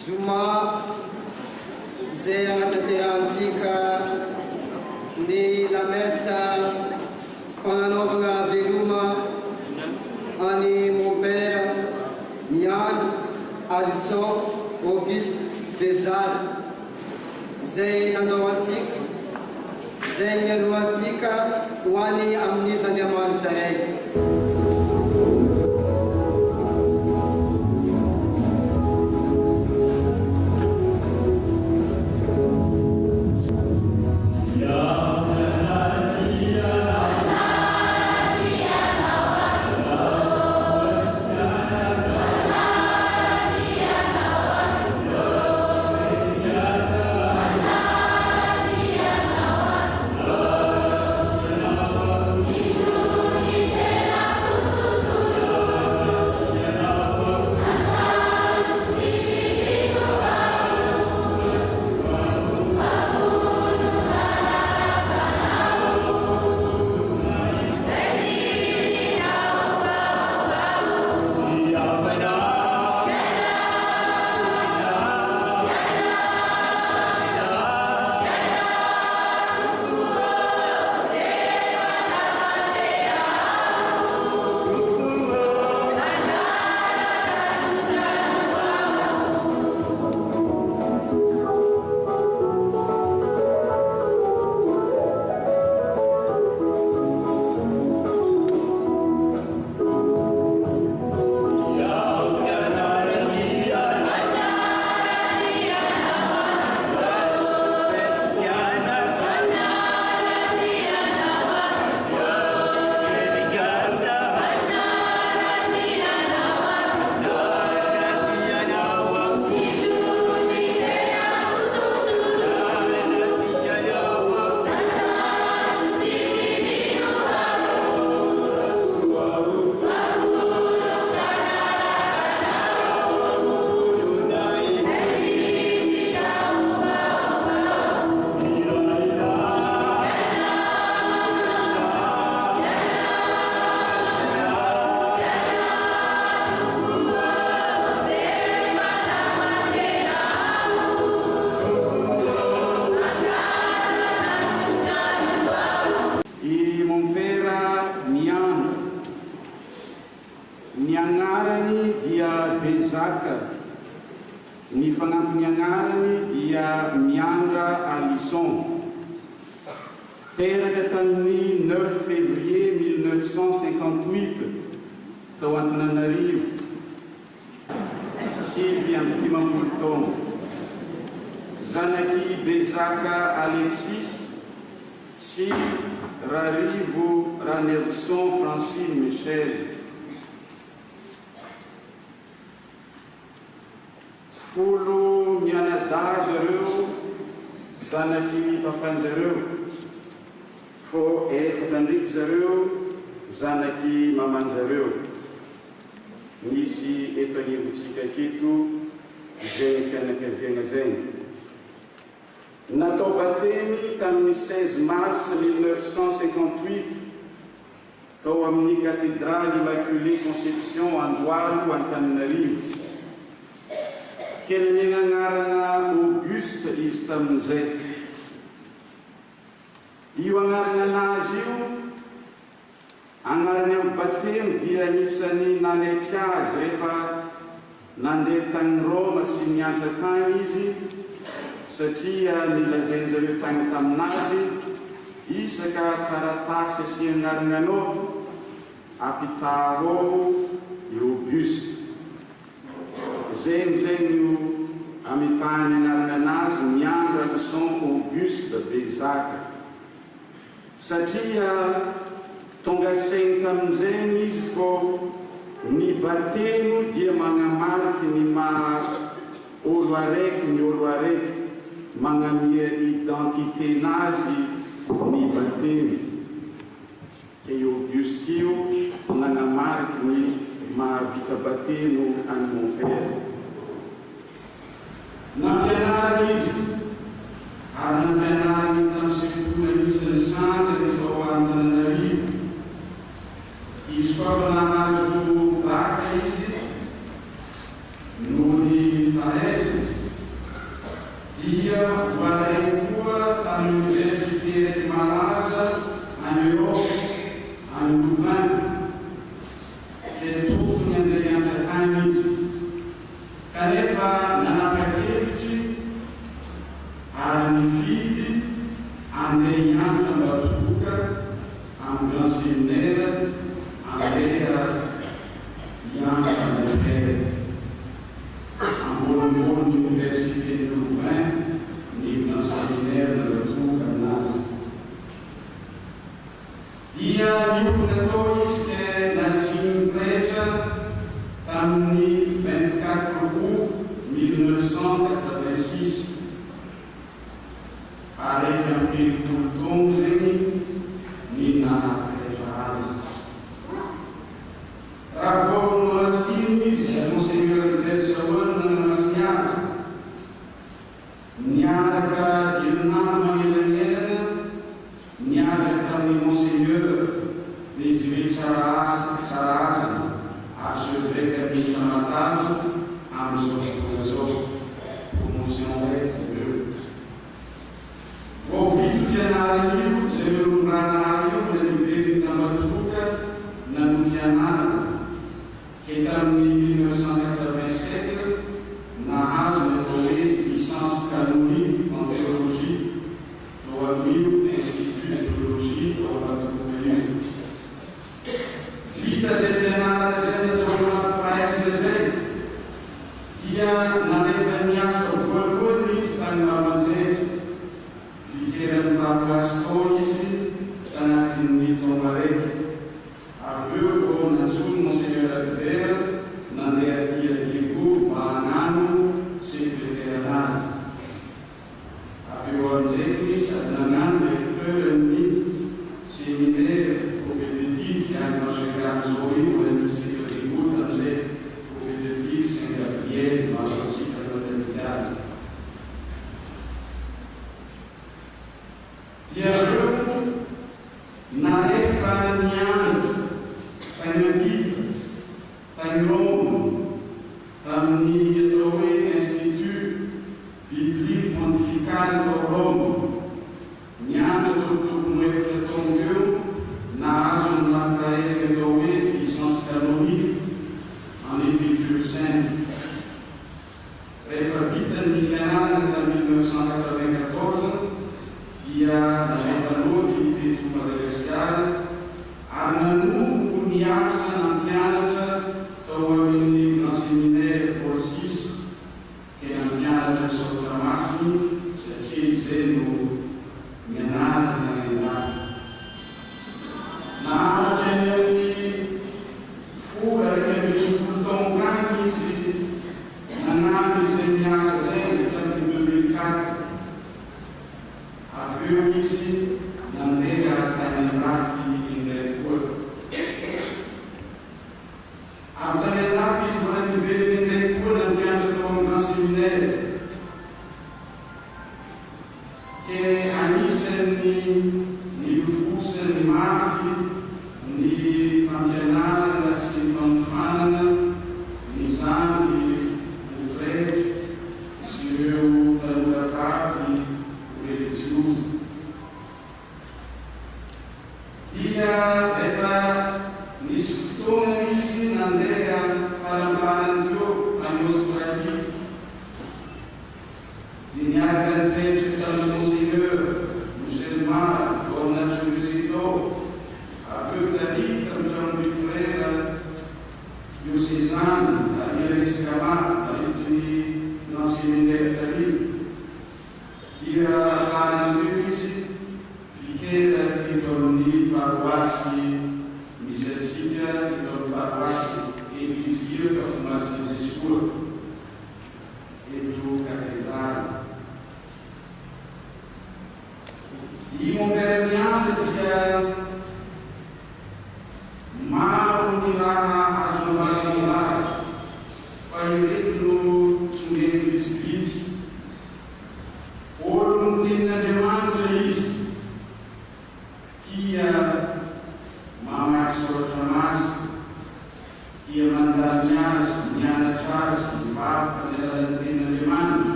Zuma zay agnatanterantsika ny lamesa fagnanaovana veloma any mon père Miano Alisson Auguste Bezary zay nandoantsika zay nialohantsika ho any amin'iz'Andriamanitra raiky. Ny fanampiny agnarany dia Miandra Alisson. Teraka tamin'ny 9 février 1958 tao Antananarivo. Sivy amby 50 taona. Zanaky Bezaka Alexis sy Rarivo Ranerson Francine Michel. Folo mianadahy zareo zanaky papanjareo, fô efatra zareo zanaky mamanjareo. Misy eto anivontsika aketo zay fianakaviana zay. Natao batemy tamin'ny 16 mars 1958 tao amin'ny cathédrale Immaculée Conception Andohalo Antananarivo. Kely ny agnarana Auguste izy tamin'izay. Io agnarana anazy io, agnarana eo batemy dia anisany naneky azy rehefa nandeha tany Roma sy niantra tany izy, satria nilazain'izareo tany taminazy isaka taratasy sy agnarana-nao apitaro io Auguste. zenio amin'ny tany anarana anazy miandra leçon Auguste Bézac satria tonga sainy tamin'izany izy fô ny batemo dia magnamariky ny maha olo araiky ny olo araiky magnamia identité nazy ny batemo ke Auguste io nagnamariky ny mahavita batemo any mon père nampianary izy ary nampianary tamin'ny sekoly misy centre efa Antananarivo izy koa fa nahazo baka izy noho ny fahaizany dia voaray koa tamin'ny université raiky malaza any Europe any Louvain dia tokony andeha hiantra-tany izy kanefa nanapa-kevitry ary nividy andeha hiantra Mbatoboka amin'ny grand séminaire andeha hiantra Montpellier ambonimbony université de Louvain ny grand séminaire Mbatoboka aminazy dia niofina tao izy ke nasiny rehetra tamin'ny 24 août 1986 araiky amin'ny tolotolo zegny ny nanapretra azy raha vao masiny izy monseigneur Belsaoane namasiny azy niaraka irinana manelanelana niaraka tamin'ny monseigneur izy hoe tsara asa archevêque amin'ny Tamatave amin'izao fotoana zao promotion raiky vao vito fianarana io zay mirombrana io la niveriny Tambatoboka nano fianarana ke tamin'ny 1987 nahazo ny atao hoe licence canonique en théologie tao amin'io institut de théologie ao Tambatoboka io vita zay fianarana zay nazaonapahaizana zay dia nanefa niasa voalohany izy tany Maroanjely vikerany Papasto izy tanatin'ny taona raiky avy eo vao nantsony monseigneur Alvera nandeha aty Diego mba hagnano secrétaire anazy avy eo amin'izay sady nagnano lecteur ny séminaire propédeutique any Masoegrano io amin'ny secrétaire amin'izay propédeutique Saint-Gabriel mahatsika natanity azy dia eo narefa niandro tany Amida tany Rome tamin'ny atao hoe institut biblique pontifical tao Rome niandro tokotokony efatra taona eo nahazo ny mampirahaizy atao hoe licence canonique en écriture sainte rehefa vita ny fianarana tamin'ny 1994 dia narefa loatra teto Madagasikara ary nanomboky ny asa nampianatra tao amin'ny grand séminaire Paul VI ke nampianatra ny Sotramasiny satria izay no mianarana nagnenary naharatra ny amin'ny folo araiky amin'ny folo taona agny izy nagnano izay miasa zay tamin'ny 2004 avy eo izy nandeha tany Andrafy indray koa avy tany Andrafy izy mbola niveriny indray koa nampianatra tao amin'ny grand séminaire ke anisan'ny nilofosany mafy ny fampianarana sy ny famofanana ny zany ny frère sy ireo tanora vavy religioso dia efa nisy fotoana izy nandeha faramparany teo amin'ny Australie dia niaraka nipetraka tamin'ny monseigneur musulman ao naturalisé tao avy eo tany tamin'ny frère diocésaine Ariel Escama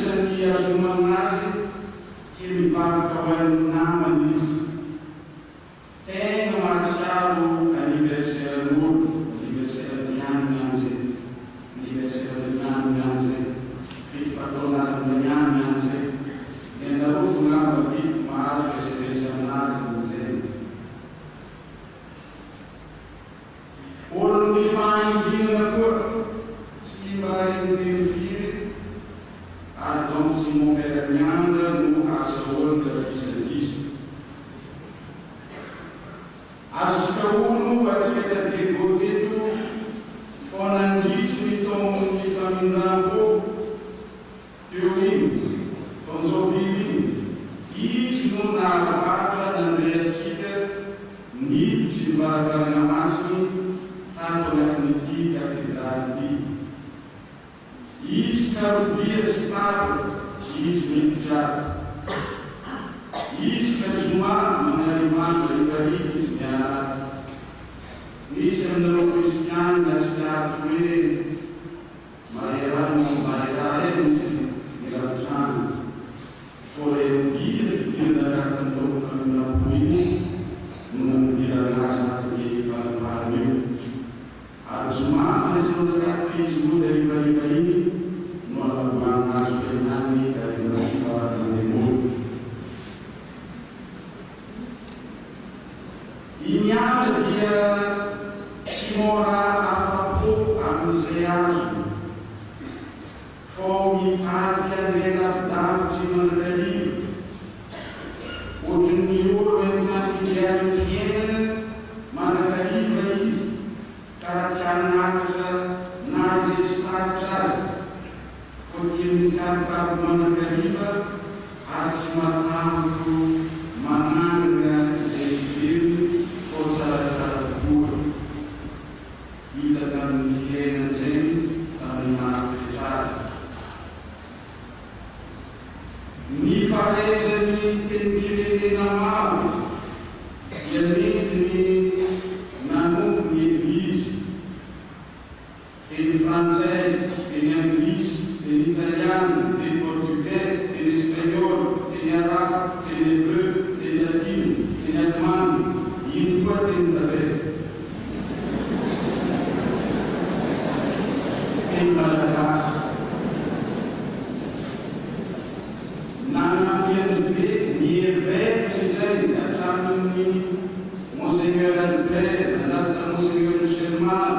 anisany azoman'azy tia mivaroka ho an'ny namany izy. Tena mahatsiaro anniversaire-n'olo, anniversaire-ny aminy am'izay, anniversaire-ny aminy am'izay, fito-pataon'ariny aminy am'izay. Nenarofo ngamba biby mahazo SMS aminazy am'izay. Olo ny fahangina koa sy mba indirifiry ary donc tsy momperaniandra no azahoana visavisa. Azosika olo asika devoteto fonangitro ny taon'ny famindrampo teo iny taon'izao biby iny izy no nahavatra nandreatsika niditry mivaravarana masiny tato anatin'ity katedraly ity. Izy karobia sy taro izy mipidraty. Izy ka zoma manarivandra ivarity izy miaraka. Misy amin'ireo kristianina sy ato hoe maherano eno izy miratrano. Fô reobia fidirana rakany taon'ny famindrampo iny no namirana azy anatin'ity fahavarana io. Ary zomafina sy nodakaty izy moa dia rivariva iny no alaboana azy hoe nany ka rivariva mandemoly. Iny ala dia tsy mora afa-po amin'izay azo, fô mitady andena avidavitry manakariva. Ohatrin'ny olo entinampidiary fiainana manakariva izy ka tianakatra na izay tsy takitra azy, fô tia mikarokaro manakariva ary tsy matambotro manangana izay velony fô tsaratsara tokoa. Hita tamin'ny fiainana zay tamin'ny nahapetra azy. Ny fahaizany teny-pirenena maro dia mety ny nanompo ny Eglizy. Teny frantsay, teny anglisy, teny italiano, teny portugais, teny espagnol, teny arabo, teny hebreu, teny latino, teny alemany, iny koa teny tavela. Teny malagasy. Nanampiany be ny évêque izay hatramin'ny Monseigneur Albert, anatina Monseigneur Michel-Mal,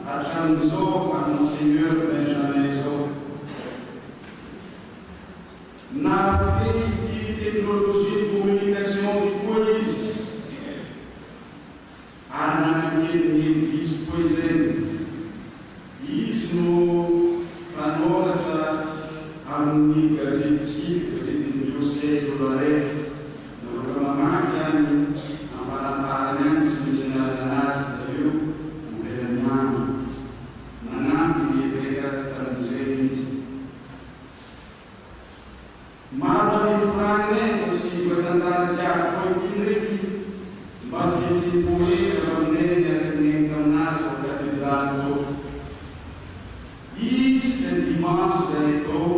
hatramin'izao ary Monseigneur Benjamin izao. Nafehy ity teknologie de communication tokoa izy, ary nanampiany ny Église koa izay. Izy no mpanoratra amin'ny gazetitsika, gazetin'ny diocèse Loareto, naroka mamaky any amin'ny faramparany any sy misy anarana azy dareo momperany any. Nanampy ny évêque tamin'izay izy. Maro ny foraniny fa sy voatantara jiaby foitiny ndraiky mba fihetsim-poera aminay niarineny taminazy ao katedraly tao. Izy dia dimanche dia tao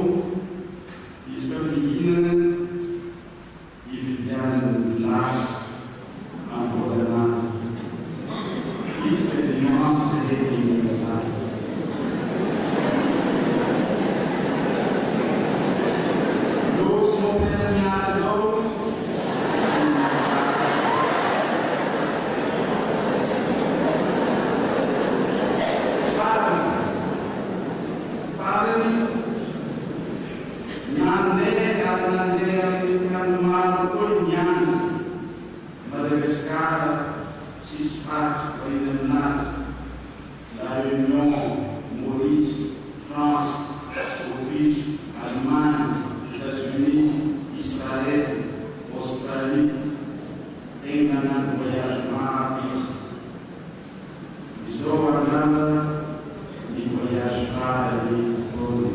izy ka fihinana ividianany lasy amin'ny voalanazy. Izy dia dimanche dia fihinana lasy. Losy momperany azy ao nandeha ary nandeha amin'ny kanomaro koa niany Madagasikara tsisy faty fahiny aminazy. La Réunion, Maurice, France, Autriche, Allemagne, États-Unis, Israël, Australie, tena nanany voyage maro izy. Izao angamba ny voyage farany taona.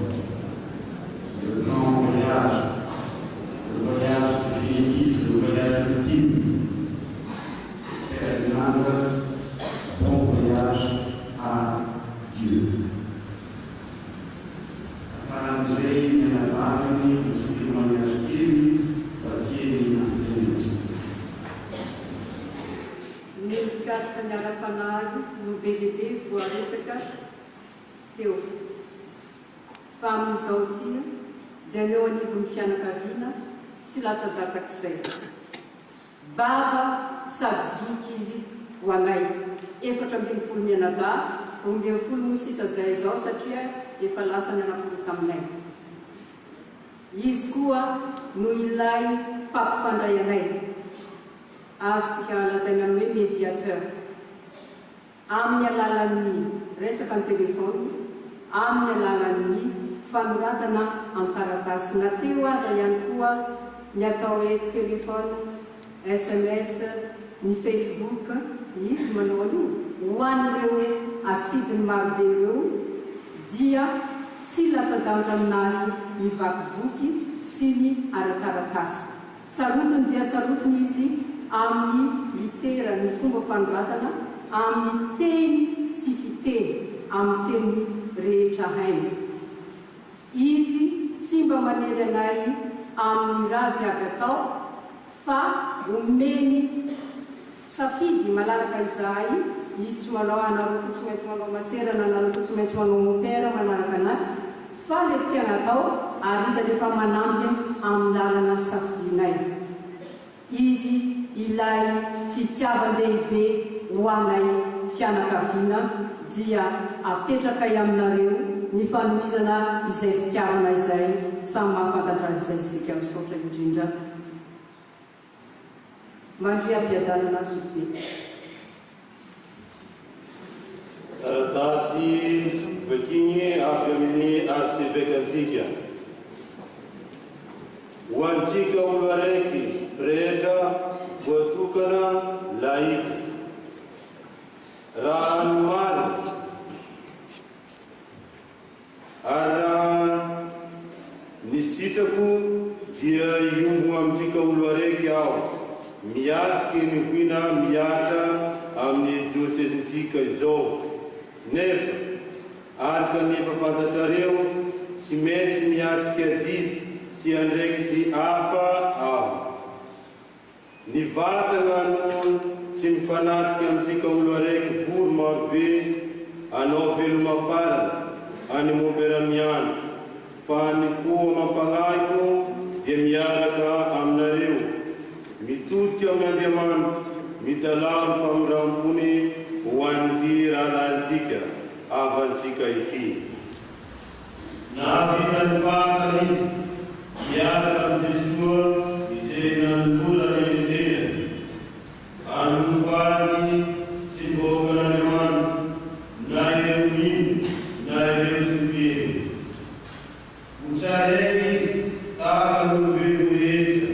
Le grand voyage définitif, le voyage ultime. Bon voyage à Dieu. izao tia dia neo anivon'ny fianakaviana tsy latsadatsaky izay. Baba sady zoky izy ho anay 4 mianada 12 mosisa zay izao satria efa lasa ny anapolo taminay. Izy koa no ilay mpampifandray anay, azontsika lazaina hoe médiateur, amin'ny alalan'ny resaka ny telefôny, amin'ny alalan'ny fanoratana an-taratasy. Nateo aza ihany koa ny atao hoe telefôny, SMS, ny Facebook, izy manao anio ho an'ireo asidiny marobe ireo dia tsy latsa-danja aminazy ny vakiboky sy ny ara-taratasy. Sarotiny dia sarotiny izy amin'ny litera, ny fomba fanoratana, amin'ny teny sy fiteny, amin'ny teny rehetra hainy. Izy tsy mba manery anay amin'ny raha jiaby atao fa omeny safidy malalaka izahay. Izy tsy manao anaroko tsy maintsy manao maserana, anaroko tsy maintsy manao mopera manaraka anazy, fa le tiana atao ary izy rehefa manampy amin'ny lalana safidinay. Izy ilay fitiavan-dehibe ho anay fianakaviana dia apetraka aminareo ny fanomezana izay fitiavana izay samy mahafantatra izay isika misaotra indrindra. Mandry ampiadanana azy be. Taratasy vakiny avy amin'ny arsivekantsika. Ho antsika olo araiky rehetra voatokana laika. Raha ny marina ary raha ny sitrako dia iombo amintsika olo araiky aho, miatiky ny voina miatra amin'ny diosesintsika izao. Nefa araka nefa fantatrareo tsy maintsy miatrika didy sy andraikitry hafa aho. Ny vatana no tsy mifanatrika amintsika olo araiky voro marobe anao veloma farany any momperamiany, fa ny foa mampanaiko dia miaraka aminareo, mitodika amin'ny Andriamanitra, mitalao ny famorambony ho an'ity rahalahintsika avantsika ity. Nahavita ny mpaka izy miaraka amin'ny Jesua izay nanolorany eny tena, hanompo azy sy mboka n'Andriamanitra na ireo mino na ireo sopiny. Hotsarainy izy tahaka olombelo rehetra,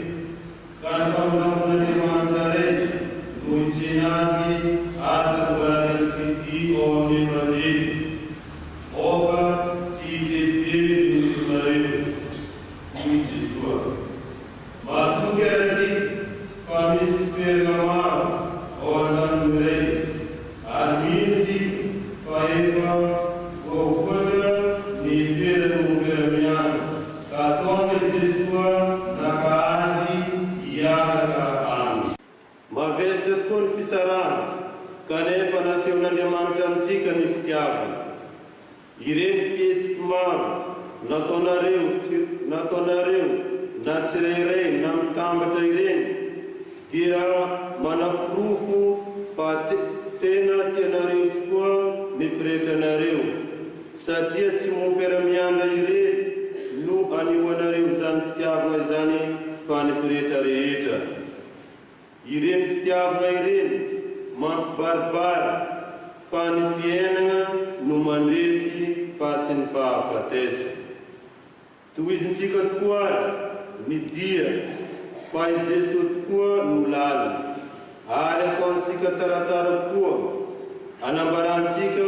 ka ny famorampon'Andriamanitra rehetra no hitsena azy ata-boalan'i Kristy ao amin'ny Evanjely. Oka tsy hitetiteny ny olonareo hoy Jesua. Matoky azy fa misy toerana maro ao an-tany iray, ary mino izy fa efa voahoaka ny toerana momperamiany, ka tonga Jesua naka azy hiaraka aminy. Mavesitra tokoa ny fisarana, kanefa nasehon'Andriamanitra amintsika ny fitiavana. Ireny fihetsiky maro nataonareo na tsirairay na mitambatra ireny dia manapirofo fa tena tianareo tokoa mipritra anareo, satria tsy momperamiana ireny no anioanareo izany fitiavana izany fa nitoreta rehetra. Ireny fitiavana ireny mampibaribary fa ny fiainana no mandresy fa tsy ny fahafatesa. Tohizintsika tokoa ny dia fa i Jesosy tokoa no lalina, ary ataontsika tsaratsara tokoa, anambarantsika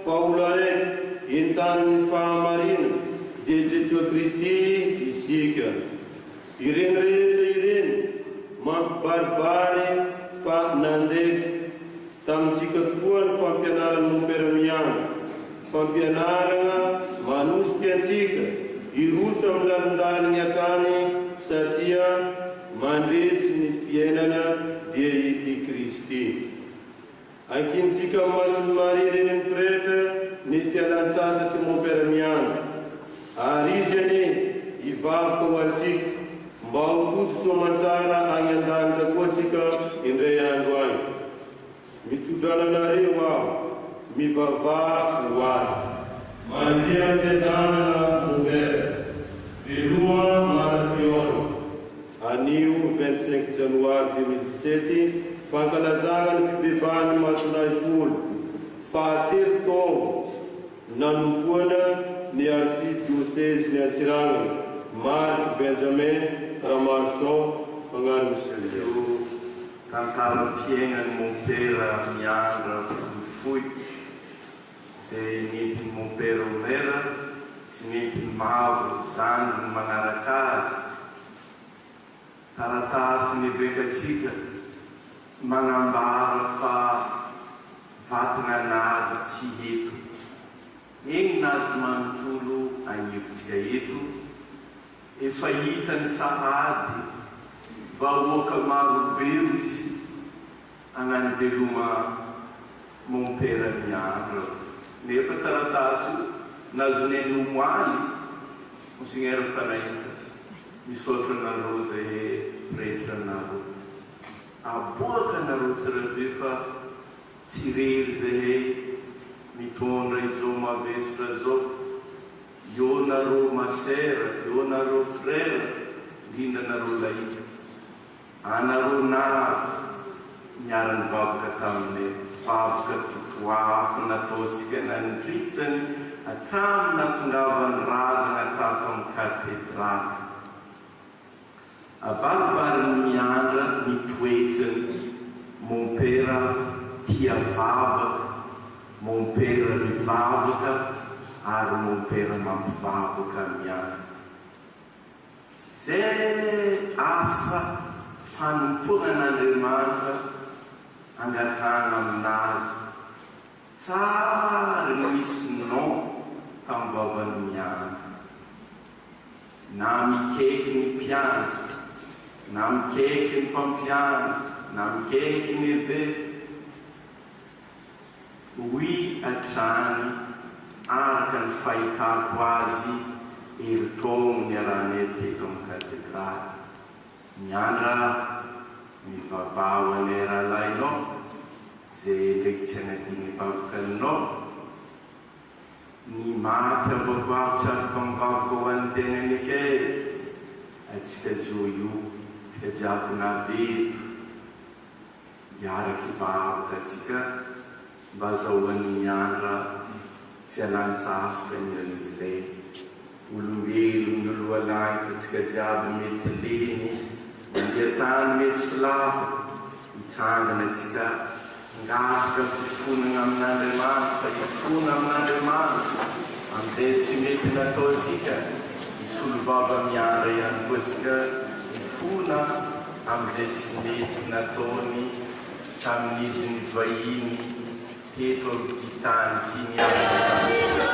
fa olo araiky entan'ny fahamarina dia Jesosy Kristy isika. Ireny rehetra ireny mampibaribary fa nandaitra tamintsika tokoa ny fampianarana momperamiany, fampianarana manosika antsika iroso amin'ny lalindaliny hatrany, satria mandresy ny fiainana dia i Kristy. Ankintsika masony Maria reny ny pretra ny fialan-tsasatry momperamiany, ary antsika mba ho toto soamantsara agny an-danitra koa antsika indray andro agny. Mitodrananareo aho, mivavaha ho ahy. Mandeha am-piadanana Mombera, Veloma Marapiona. Anio 25 Janoary 2017, fankalazana ny fibebahany Masonaipolo. Fahatelo taogno nanomboana ny archidiocèse ny Antsirana. Marc Benjamin Ramarson, magnano misy Tantara-piainan'i mon père miandra fohifohy izay nentiny mon père Omera sy nentiny mavo zanany magnaraka azy. Taratasy nivekatsika magnambara fa vatananazy tsy eto. Eny nazy manontolo agnivotsika eto, efa hitany sahady vahoaka marobeo izy agnany veloma mon père miandra. Nefa taratasy nazoneny omoaly monsignera Fanahita misaotra nareo zay pretre nareo. Aboaka nareo tsirabe fa tsy rery zay mitondra izao mavesitra zao. Io nareo masera, io nareo frère, indrindra nareo laika. Anareo nazy miara-ny vavaka taminay, vavaka totoafo nataotsika nandritany hatramin'ny natongavany razana tato amin'ny katedraly. Abaribary miandra mitoetrany mon père tia vavaka, mon père mivavaka ary mon père mampivavaka miandra. Zay asa fanompoanan'Andriamanitra angatana aminazy tsara misy non tamin'ny vavany miandra. Na mikaiky ny mpiandry, na mikaiky ny mpampiandry, na mikaiky ny evêque. Oui hatrany araka ny fahitako azy heritrogno niaranay teto amin'ny katedraly. Miandra mivavaho anay rahalahinao zay ndraiky tsy anadigny vavakanao. Ny maty avako aho tsy afaka mivavaka ho an'ny tegna ny ekaizy. Atsika jo io, atsika jiaby naveto iaraky vavaka atsika mba azahoan'ny miandra fialan-tsasika niran'izy rey. Olombelo ny oloha lanitra atsika jiaby mety leny, mandeha tany mety solafa, hitsangana atsika ngafika fifonana amin'Andriamanitra, fa hifona amin'Andriamanitra amizay tsy mety natao atsika. Isolo vava miandra ihany koa atsika hifona amizay tsy mety nataony tamin'izy ny vahiny teto amin'ity tany ity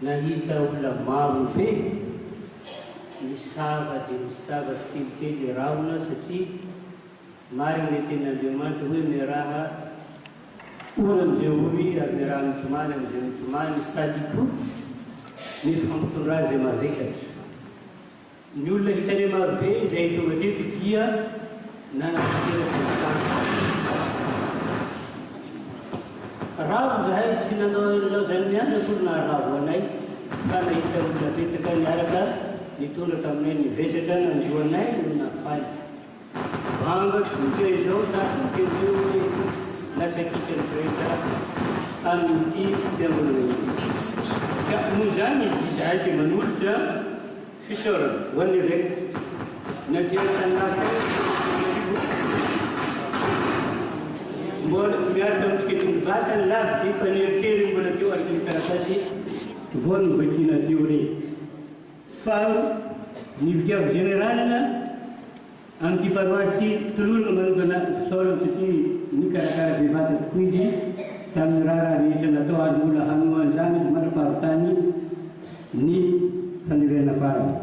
nahita olona maro be misava dia misava tsy kelikely raona satria marina ny tenin'Andriamanitra hoe ny raha ora am'izay ory ary ny raha mitomany am'izay mitomany sady koa ny fampitondra zay mavesatra. Ny olona hitany marobe izay tonga teto dia nanapiterana ravo zahay tsy nanao zany miandra koa na ravo anay fa nahita olona petsaka niaraka nitondra taminay nivesatra nanjoanay no nafaly vangakoka izao takokeo hoe natsakisany rehetra amin'ity fiangonana ity. Ka noho zany izahay dia manolotra fisaorana ho an'ny evêque na dia tanaka mbola miaraka amintsika vatany lavy dia fa nieritery mbola teo araka ny taratasy vao ny vakina teo reny. Fa ny vitiavo généralina amin'ity paroasy ity tolorana manokana fisaorana satria nikarakara bevata tokoa izy tamin'ny raha rehetra natao ary mbola hanoan'izany izy marapahavitany ny fanirana farany.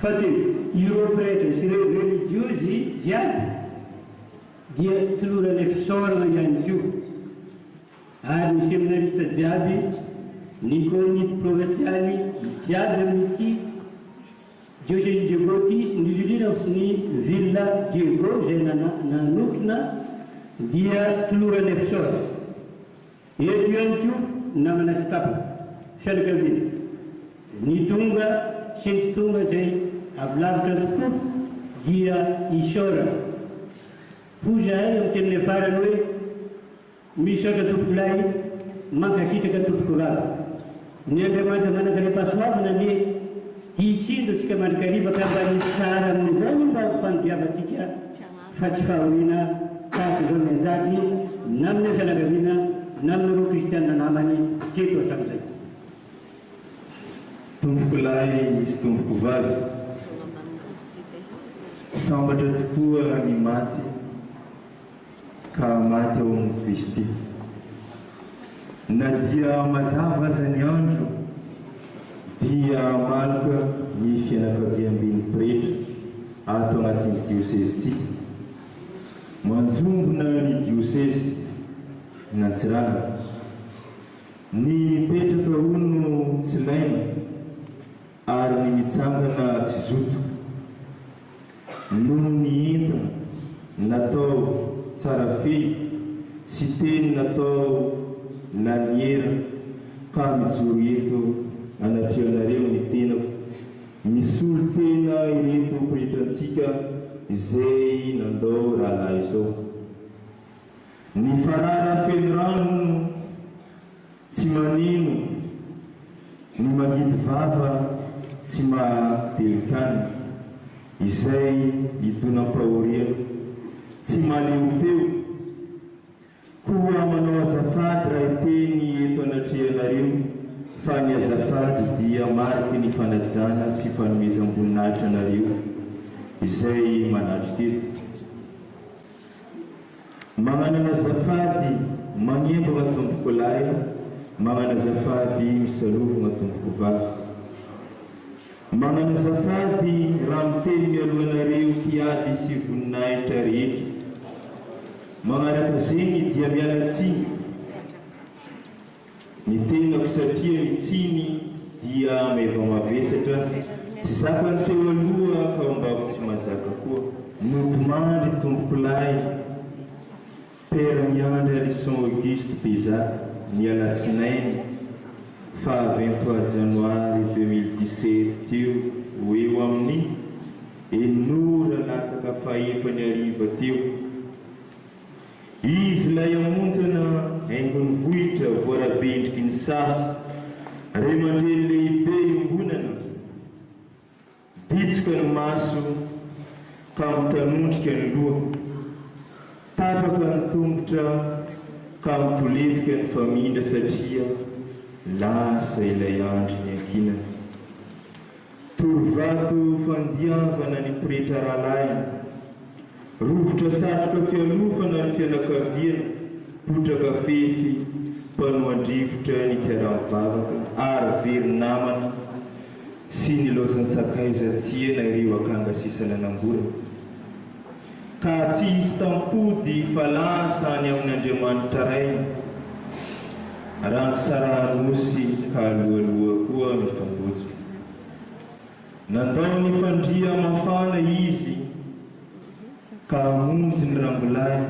Fa teo ireo prêtre sy ireo religieuzy ziany dia tolorana fisaorana ihany koa ary ny séminariste jiaby ny comité provincialy jiaby amin'ity diocèse Diego ty indrindrindrindra ny villa Diego izay nanokona dia tolorana fisaorana. Eto ihany koa namana sy tapana fianakaviana ny tonga sy ny tsy tonga izay avilavitra tokoa dia isaorana. Hoy zahay amin'ny teniny farany hoe misaotra tompolahy mankasitraka tompoko rava. Ny Andriamanitra manaka ny pasoavana ny hitsindro antsika mandrakariva ka mba ny tsara amin'izany mba fanodiavatsika fa tsy fahoriana tahaka izao mianjady na amin'ny fianakaviana na amin'ny roa kristianina namany teto hatramin'izay. Tompoko lahy misy tompoko vavy sambatra tokoa ny maty ka maty ao amin'ny Kristy. Na dia mazava aza ny andro dia maloka ny fianakaviam-biny pretra ato anatin'ny diosesy manjombona ny diosesy Nansirana ny petraka hono tsy laina ary ny mitsangana tsy zoto noho ny entana natao tsara fey sy teny natao laniera ka mijoro eto anatrianareo ny tenako misolo tena ireto pretratsika izay nandao rahalahy izao. Ny farara feno rano tsy manino, ny magidy vava tsy mahadelikana, izay idonam-pahoriana tsy maleo-peo koa manao azafady raha teny eto anatrianareo fa ny azafady dia mariky ny fanajana sy fanomezam-boninahitra anareo izay manatry teto. Magnano azafady maniembana tompoko lahy, magnano azafady misalovana tompoko vavy. Magnano azafady raha miteny mialohanareo hiady sy voninahitra rehetra. Magnaraka zegny dia mialatsiny ny tenako satria mitsiny dia meva mavesatra tsy zakany teo aloha fa mbako tsy mazaka koa. Motomandry tompoko lahy Père Miandre Alisson Auguste Pézac ny alatsinainy fa 23 Janoary 2017 teo ho eo amin'ny enora latsaka faefany ariva teo. Izy lay amontana haingony vohitra voarabendriky ny saha ray mandreny lehibe iombonana ditsoka ny maso ka mitanondrika ny loha tapaka ny tongotra ka mitolefika ny famindra satria lasa ilay andro ny ankinana. Torovato fandiavana ny pretra rahalahy, rovotra satroka fialofana ny fianakaviana, potraka fefy mpanoandrivotra ny mpiara-mivavaka ary very namana sy ny lozan-tsakaiza tiana ireo akangasisana namborana. ka tsy hisy tampody fa lasany amin'Andriamanitra ray raha misaranosy ka aloaloha koa mifambotsy. Nandao ny fandria mafana izy ka hamonjy ny rambolay,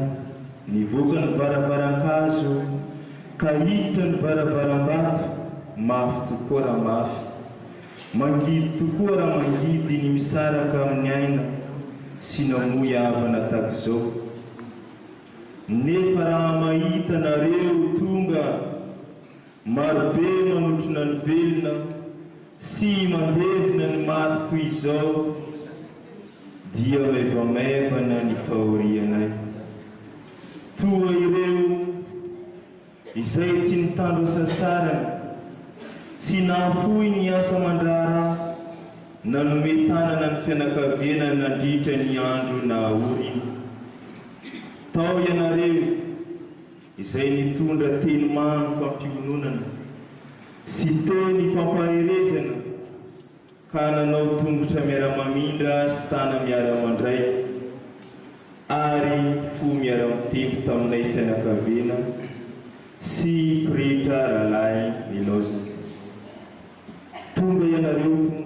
nivoaka ny varavaran-kazo ka hiditra ny varavaram-bato, mafy tokoa raha mafy, mangidy tokoa raha mangidy ny misaraka amin'ny aina sy namoy havana tahaka izao. Nefa raha mahita nareo tonga marobe manotrona ny velona sy mandevina ny maty toy izao, dia maivamaivana ny fahorianay. Toa ireo izay tsy nitandro sasarana sy nahafoy ny asa mandrara, nanome tanana ny fianakaviana nandritra ny andro na orina. Tao ianareo izay nitondra teny mamy fampiononana sy teny fampaherezana, ka nanao tongotra miara-mamindra sy tana miara-mandray, ary fo miara-mitempo taminay fianakaviana sy pretra rahalahy milaozana. Tonga ianareo tonga,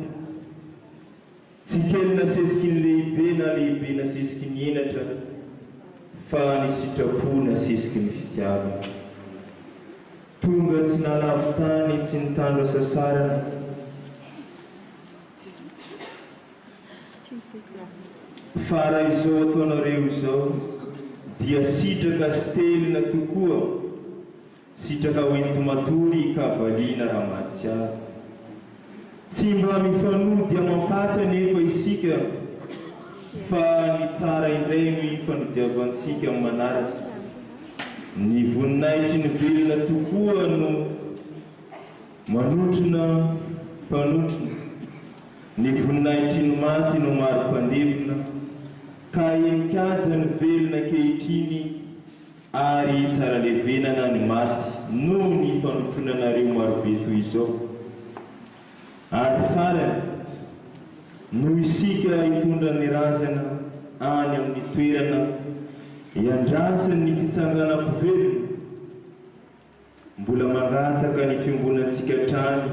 tsy kely nasesiky ny lehibe na lehibe nasesiky ny enatra, fa ny sitrapo nasesiky ny fitiavana. Tonga tsy nalavo tany, tsy nitandro sasarana, fa raha izao ataonareo izao dia sitraka sy telina tokoa, sitraka hoentomatory ka valiana raha mahatsiaro. Tsy mba mifanody amampaty anefa isika, fa ny tsara indray no ifanodiavantsika amin'ny manaraka. Ny voninahitry ny velona tokoa no manotrona mpanotrona, ny voninahitry ny maty no maro mpandevina, ka enikaja ny velona kehitriny ary tsara levenana ny maty noho ny fanotronanareo marobe toy izao. Ary farany no isika hitondra ny razana any amin'ny toerana iandrasany ny fitsanganam-povelona, mbola mangataka ny fiombonatsika trany,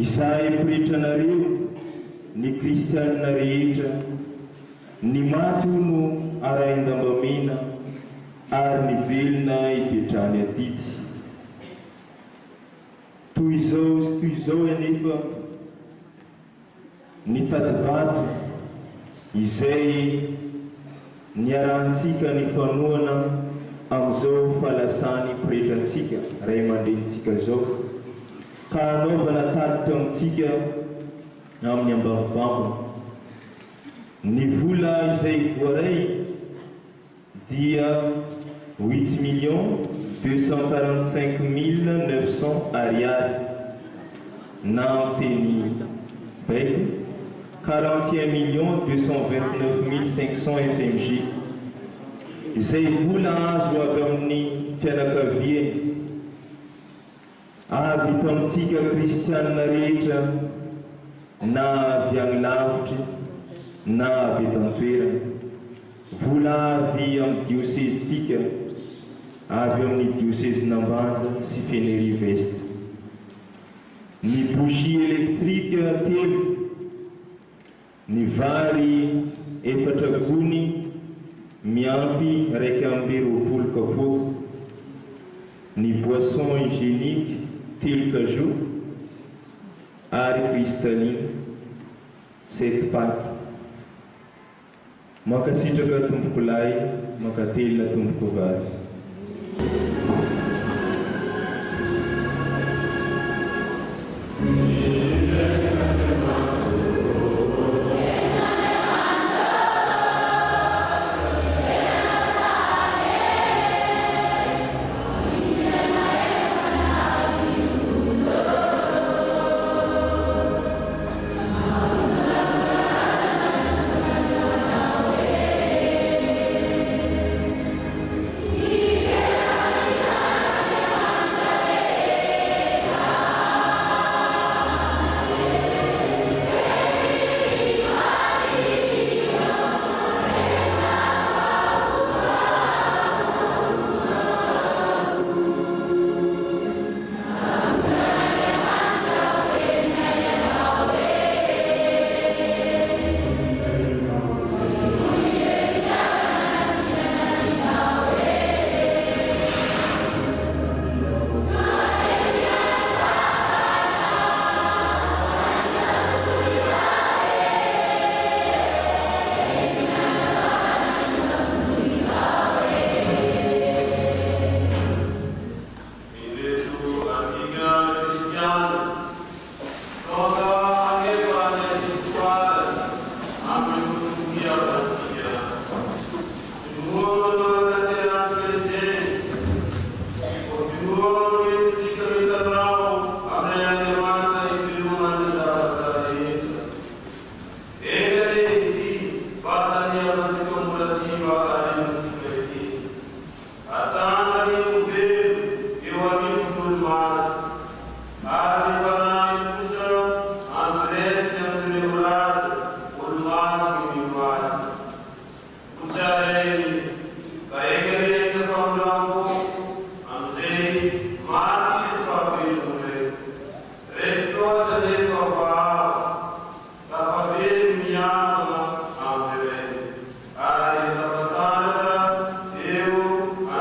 izay pretra-nareo, ny kristianina rehetra, ny maty no arahin-dambamena ary ny velona hipetrany atity. Toy izao sy toy izao anefa ny tadibato izay niarantsika ny fanoana amin'izao fahalasany pretratsika ray aman-drenitsika zao, ka anaovana talitra amintsika amin'ny ambavambambona. Ny vola izay voaray dia 8,245,900 ariary, na amin'ny teny baiko 41,229,500 FMG. Izay vola azo avy amin'ny fianakaviany, avy tamintsika kristianina rehetra, na avy any lavitra na avy etan-toerana. Vola avy amin'ny diosezitsika, avy amin'ny diosezyn'Ambanja sy Fenerive Est. Ny bougie électrique telo, ny vary 4 gony miampy 1,20 kapoaka, ny boisson hygiénique 3 cajou ary cristalline 7 paty. Makasitraka tompoko lahy, makatelina tompoko vary.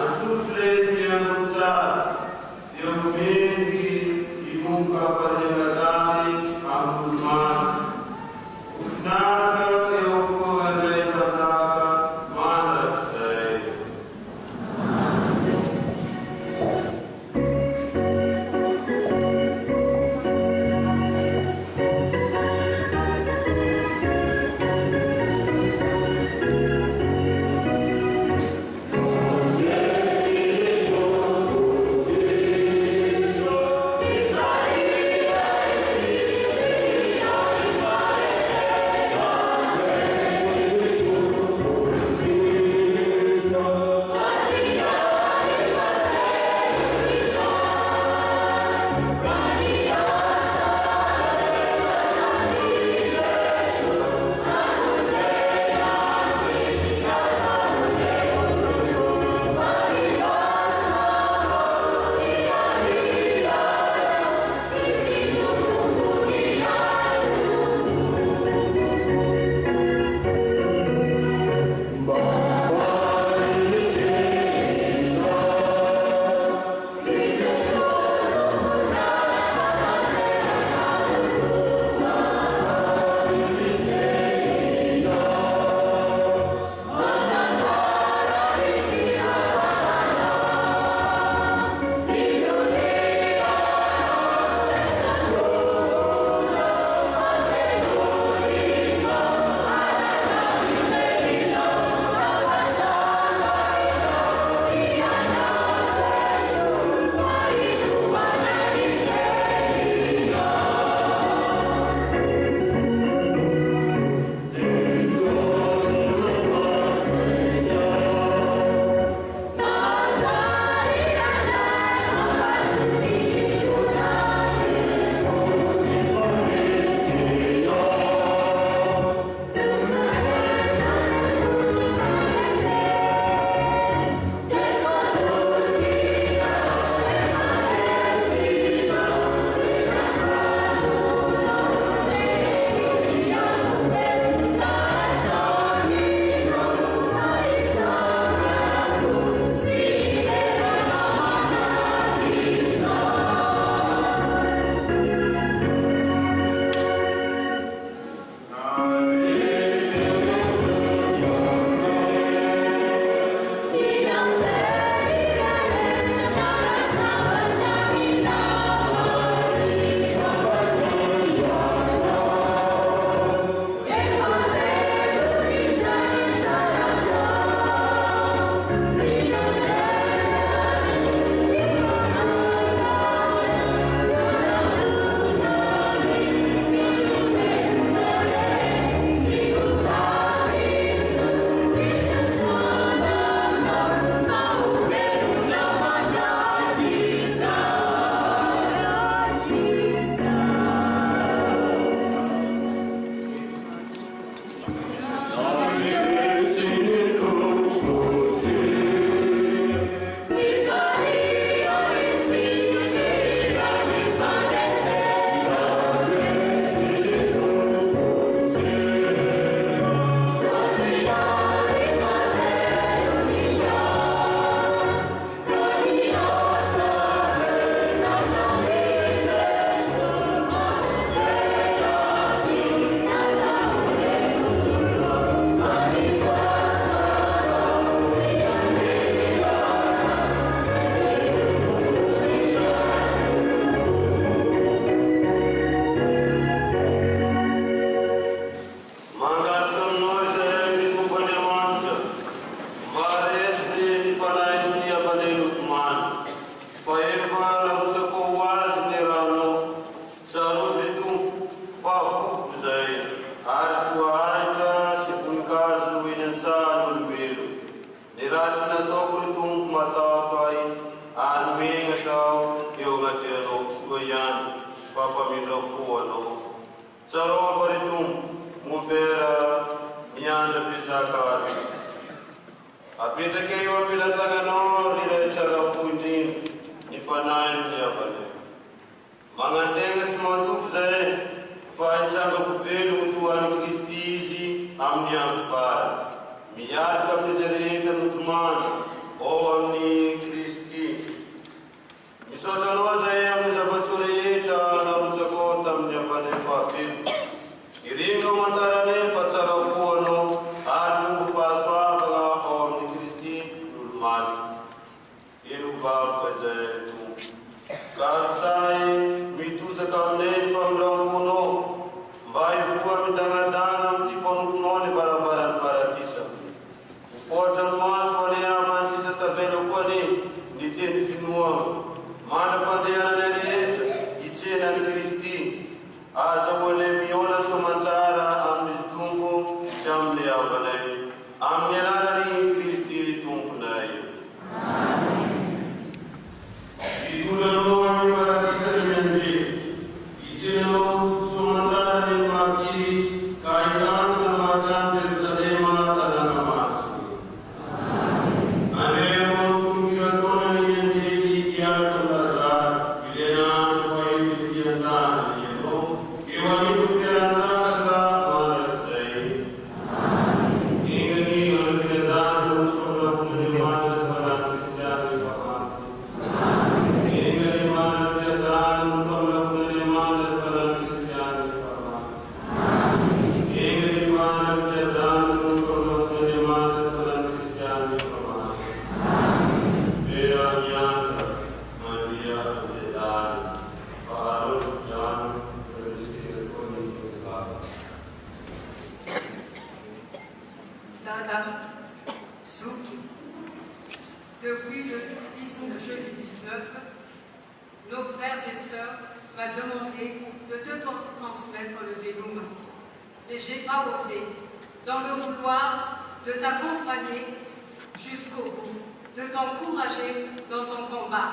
Azul tirafuano. Sarong varitum mupera mianda pisakaris. Apita kayo pilatangano rira charafundin ifanain yapane. Mga tengas matukzay faisanga kupelu tuan Kristizi amniang far. Miyad kam nizerita nutman o amni Kristi. Misotanwa zayam nizabaturita na ruchakotam nyapane fapil. Iringo mandarane fatsarafuano anu paswa bala o amni Kristi nulmas. Iruva kazetu. Karsai mituza kamne famrampuno. Vai fuwa midangadangam tipon kunone barabaran paradisa. Ufotan mas wane aman sisa tabelo kwani niten finua. Mana pandeyana nerieta ichena ni Kristi. Asa wane miona somansara amnis dungu shamle avale. Amnelana ni Kristi tunkunai. Idula roani paradisa nimendi. Ichena somansara ni maki kaitan samadan Jerusalema tanagamas. Depuis le jeudi 19, nos frères et sœurs m'ont demandé de te transmettre le Vélum. Et j'ai pas osé, dans le vouloir de t'accompagner jusqu'au bout, de t'encourager dans ton combat.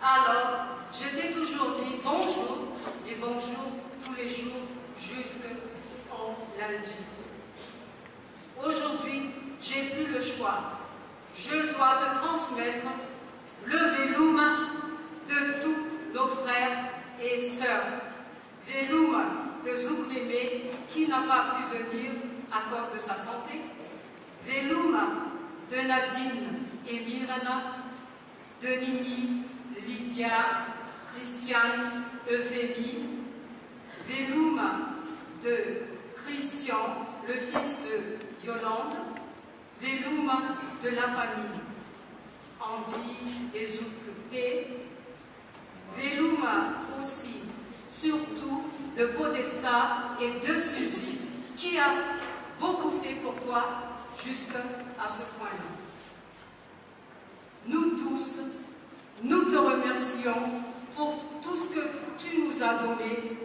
Alors, je t'ai toujours dit bonjour et bonjour tous les jours jusqu'au lundi. Aujourd'hui, j'ai plus le choix. Je dois te transmettre le Vélum de tous nos frères et sœurs. Vélum de Zoukmémé qui n'a pas pu venir à cause de sa santé. Vélum de Nadine et Myrna, de Nini, Lydia, Christiane, Euphémie. Vélum de Christian, le fils de Yolande. Vélum de la famille Andy et Zoukpé. Vélum aussi, surtout de Podesta et de Suzy, qui a beaucoup fait pour toi jusqu'à ce point-là. Nous tous, nous te remercions pour tout ce que tu nous as donné.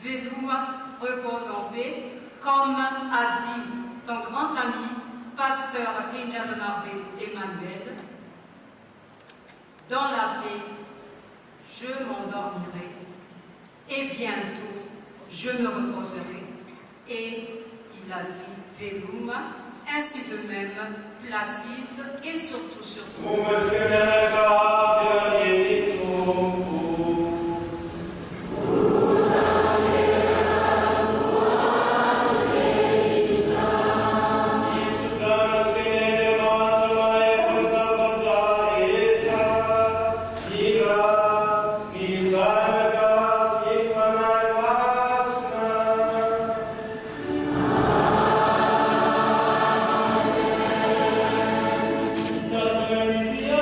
Vélum repose en paix, comme a dit ton grand ami, pasteur Tinjazanarbe Emmanuel. Dans la paix, je m'endormirai et bientôt je me reposerai. Et il a dit Vélum, ainsi de même Placide et surtout. Yeah.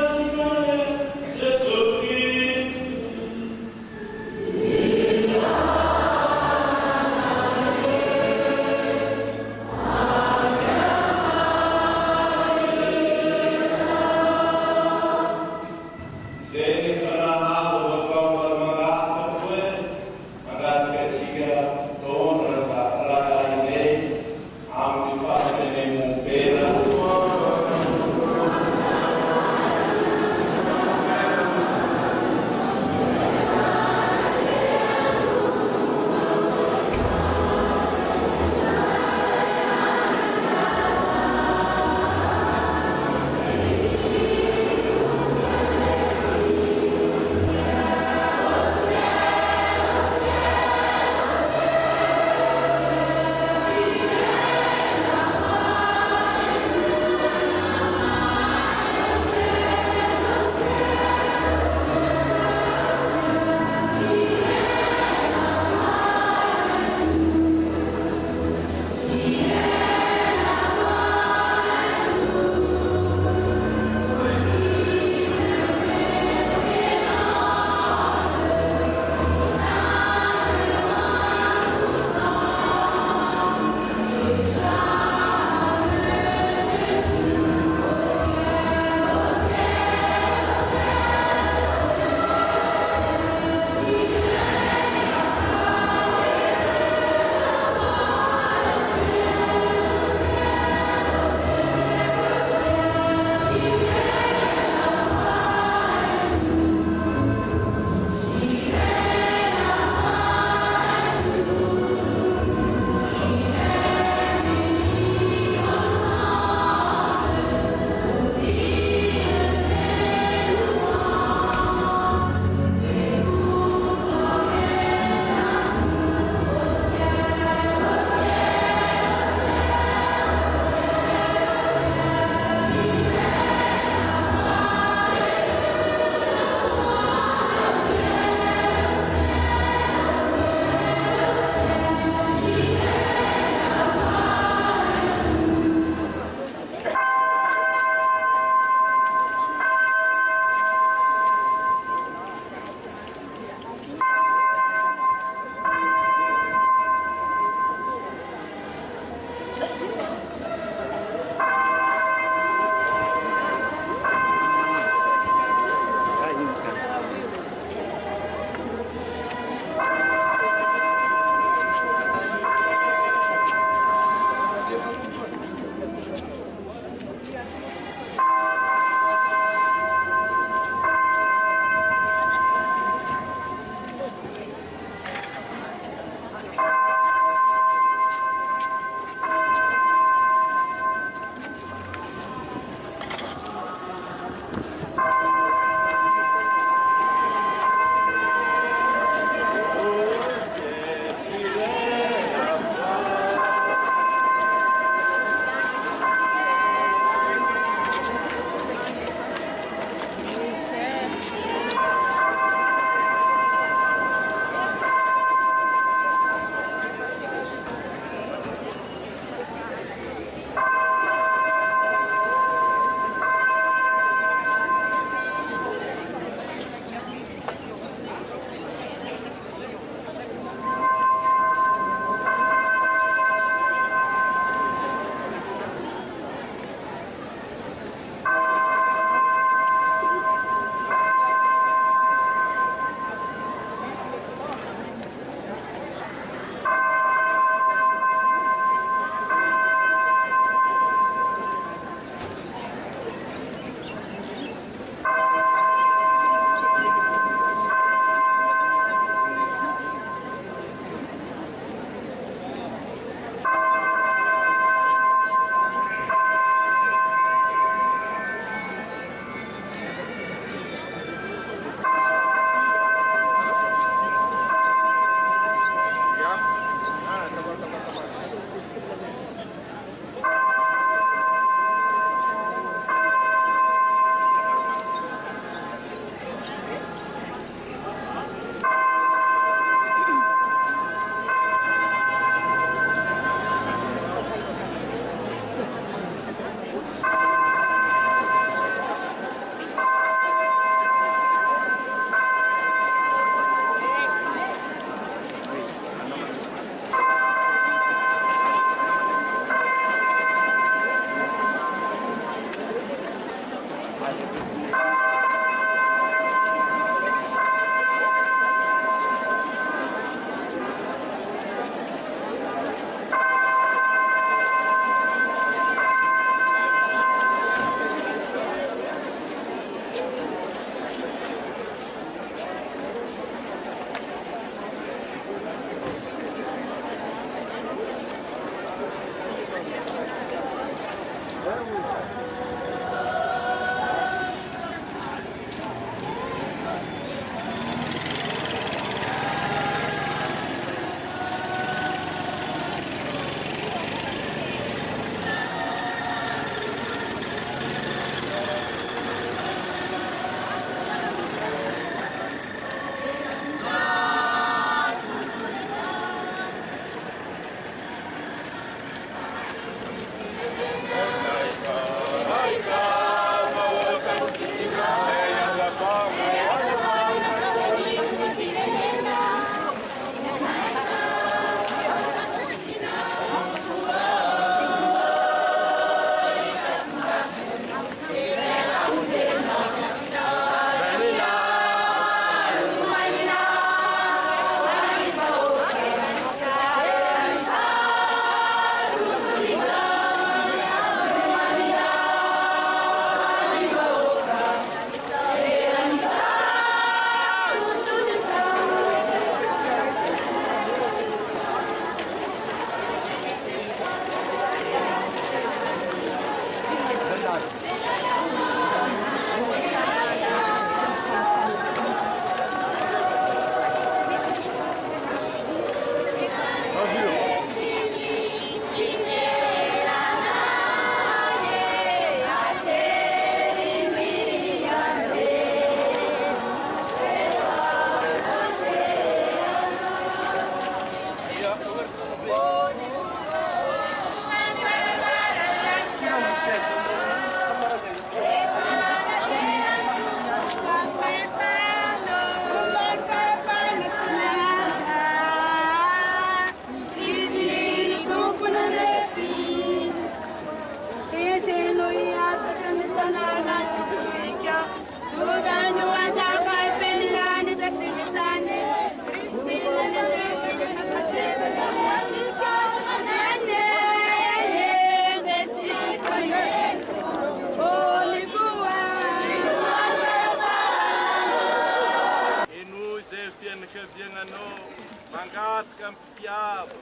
mangataka amin'ny mpitiavana,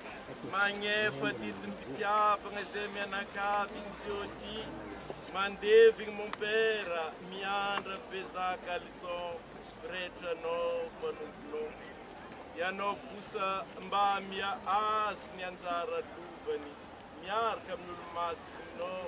magnefa ditiny mpitiavana izay mianakavy ny jiôty, mandevigny mon père, miandra bezaka alison, retranao manombonombo. Ianao kosa mba mia azy ny anjara lovany, miaraka amin'olo-masinao,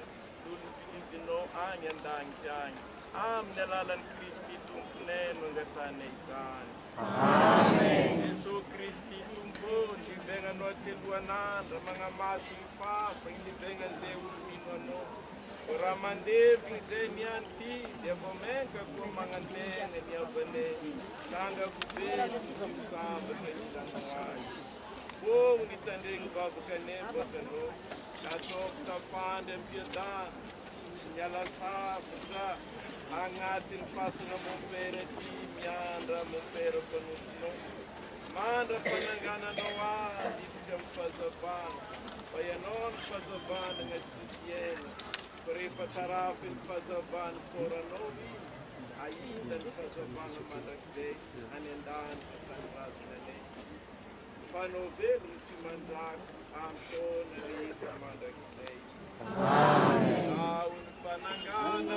olo-pidivinao agny an-danitra agny. Amin'ny alalan'i Kristy tomponay no angatana izany. Amen. Jesosy Kristy tompony, nivegnanao teloan'andra, magnamaso ny fasagny, nivegnan'izay olo-minanao. Raha mandevigny izay niany ty, dia vao menka koa magnantegna ny avanay, nangako be ny misambatra izany. Bom nitandregny vavakanay bakanao, nataoko tapandry am-piadana, miala sasatra agnatin'ny fasana mon père ty, miandra mon père mpanomponao. Mandra fanangananao azy ifika amin'ny fahazavana, fa ianao ny fahazavana agnaty rehefa tarafy ny fahazavana foranao ahita ny fahazavana mandrakizay any an-danitra tanyrazonanay. Fanao velogny sy manjaka amin'ny taona rehetra mandrakizay. Ao ny fanangana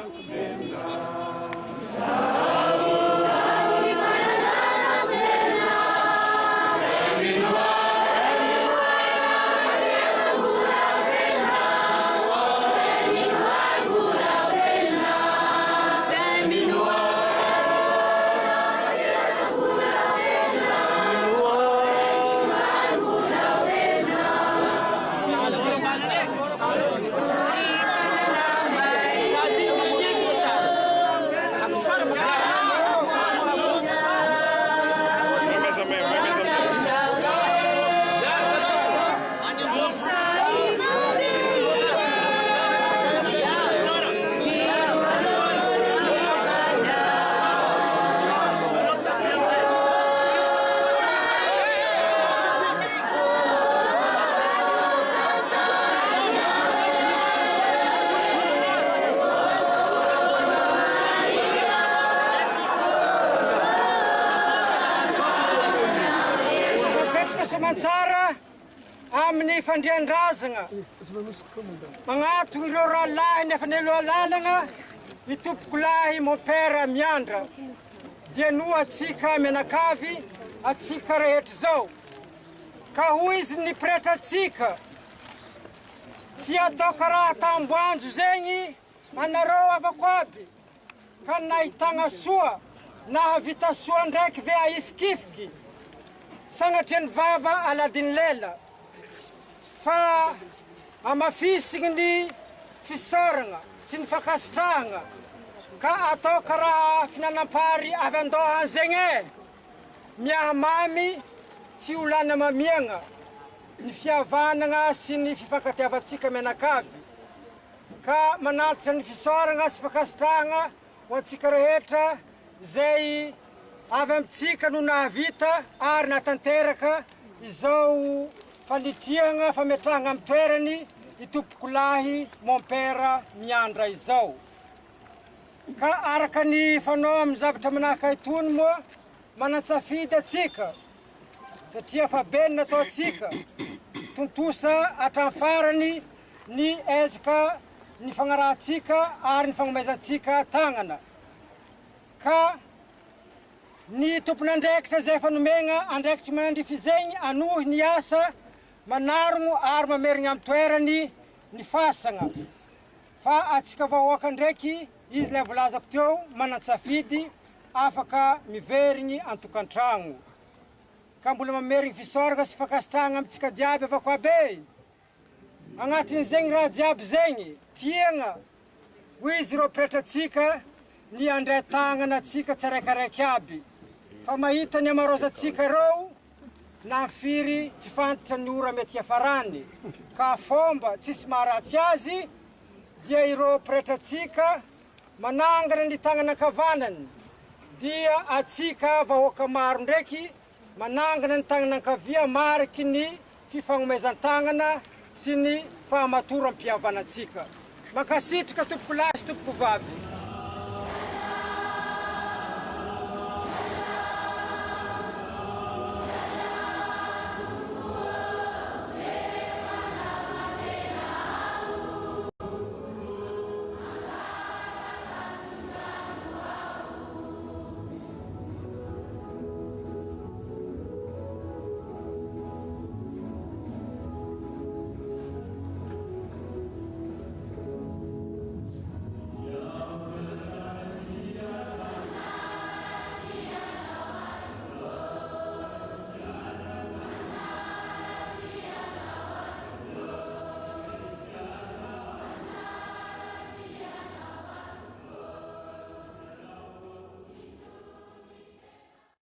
amin'ny fandriandrazana magnatogny ireo rahalahy nefa ny aloha lalagna ny tompoko lahy mon père miandra dia no atsika mianakavy atsika rehetra zao ka hoy izy ny prêtre atsika tsy atao karaha tamboanjo zegny anareo avako aby ka nahitagna soa na havita soa ndraiky ve aifikifiky sagnatria ny vava aladiny lela fa amafisigny ny fisoragna sy ny fakasitrahagna ka atao karaha finanam-pary avy andohan zegny e miahamamy tsy olana mamiagna ny fihavanagna sy ny fifankatiavatsika mianakavy ka manatitra ny fisoragna sy fakasitrahagna ho antsika rehetra zay avy amitsika no nahavita ary natanteraka izao fanditriagna fametrahagna amin'ny toerany i tompoko lahy mon père miandra izao ka araka ny fanao amin'ny zavatra manahaka itony moa manantsafidy atsika satria fa be natao atsika tontosa hatramin'ny farany ny ezaka ny fagnarahantsika ary ny fagnomezantsika tagnana ka ny tompon'andraikitra zay fanomegna andraikitra mandry fizegny anohy ny asa manarogno ary mamerigna amin'ny toerany ny fasagna fa atsika vahoaka ndraiky izy lay volazako teo manantsafidy afaka miverigny antokantragno ka mbola mamerigny fisoragna sy fakasitrahagna amitsika jiaby avako abe agnatin'zegny raha jiaby zegny tiagna hoy izy ireo prêtre atsika ny andray tagnana atsika tsaraikiraiky aby fa mahita ny amarozatsika ireo na firy tsy fantatra ny ora mety hiafarany ka fomba tsisy maharatsy azy dia ireo prêtre atsika manangana ny tagnana ankavanany dia atsika vahoaka maro ndraiky manangana ny tagnana ankavia mariky ny fifagnomezan-tagnana sy ny fahamatora am-pihavanatsika mankasitrika tompoko lahy sy tompoko vavy